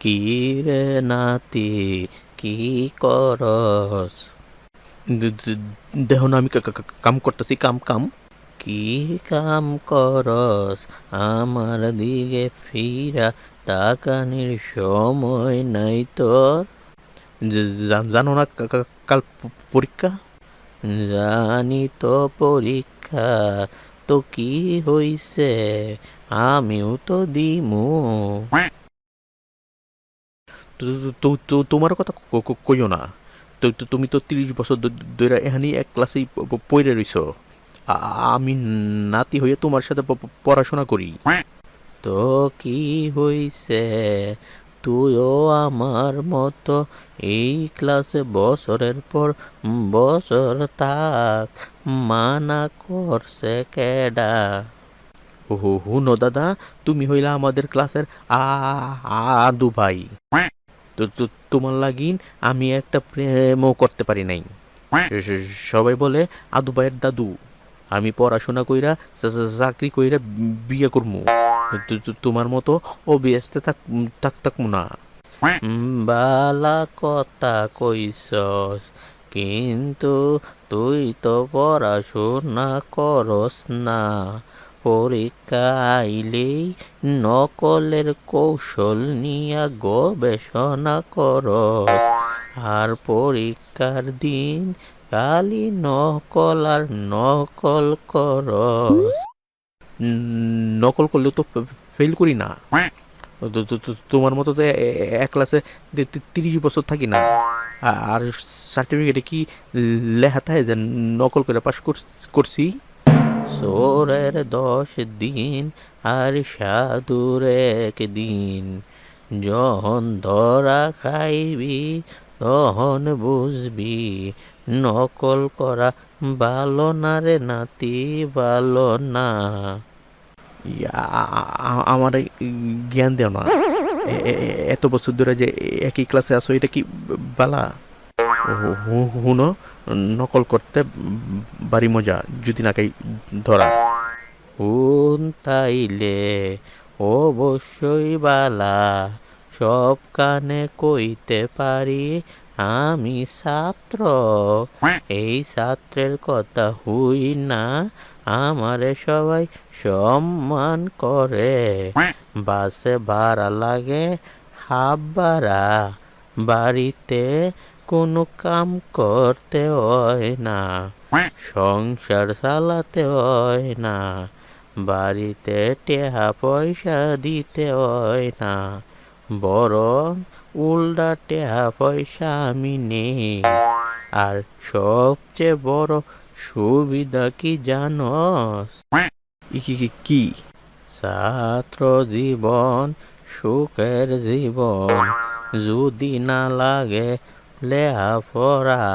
কি রে নাতি, কি করস? দেহ না আমি কাম করতেছি, কাম কাম। কি কাম করস? আমার দিকে ফিরা তাকানির সময় নাই তোর। জানো না কাল পরীক্ষা? জানি তো পরীক্ষা, তো কি হইছে? আমিও তো দিমু। তোমার কথা কইও না। তুমি তো ৩০ বছর ধরে এখানে এক ক্লাসেই পইরে রইছ। আমি নাতি হয়ে তোমার সাথে পড়াশোনা করি। তো কি হইছে? তুইও আমার মতো এই ক্লাসে বছরের পর বছর থাক, মানা করছে কেডা? হুনো দাদা, তুমি হইলা আমাদের ক্লাসের আদু ভাই। তোমার লাগিন আমি একটা প্রেমও করতে পারি নাই। সবাই বলে আদু ভাইয়ের দাদু। আমি পড়াশোনা কইরা চাকরি কইরা বিয়ে করমু। তোমার মতো অবিয়াস্তে থাকমু না। বালা কথা কইছস, কিন্তু তুই তো পড়াশোনা করস না। পরীক্ষা আইলেই নকলের কৌশল নিয়া গবেষণা করস, আর পরীক্ষার দিন খালি নকল আর নকল করস। নকল করলেও তো ফেল করি না। তোমার মতো তো এক ক্লাসে ৩০ বছর থাকি না। আর সার্টিফিকেটে কি লেখা থাকে যে নকল করে পাশ করছি? সোরের 10 দিন আর সাধুর একদিন, যখন ধরা খাইবি তখন বুঝবি নকল করা ভালো না রে নাতি, ভালো না। আমার জ্ঞান দেও না। এত বছর ধরে যে একই ক্লাসে আসো, এটা কি বালা? হুনো, নকল করতে বাড়ি মজা, যদি না কাই ধরা। হুন তাইলে অবশ্যই বালা, সব কানে কইতে পারি আমি ছাত্র। এই ছাত্রের কথা হুই না আমারে সবাই সম্মান করে। বাসে ভাড়া লাগে হাফ ভাড়া, বাড়িতে কোনো কাম করতে হয় না, সংসার চালাতে হয় না, বাড়িতে টেহা পয়সা দিতে হয় না, বরং উল্টা টেহা পয়সা আমি নেই। আর সবচেয়ে বড় সুবিধা কি জানোস? কি? ছাত্র জীবন সুখের জীবন, যদি না লাগে লেহাপড়া।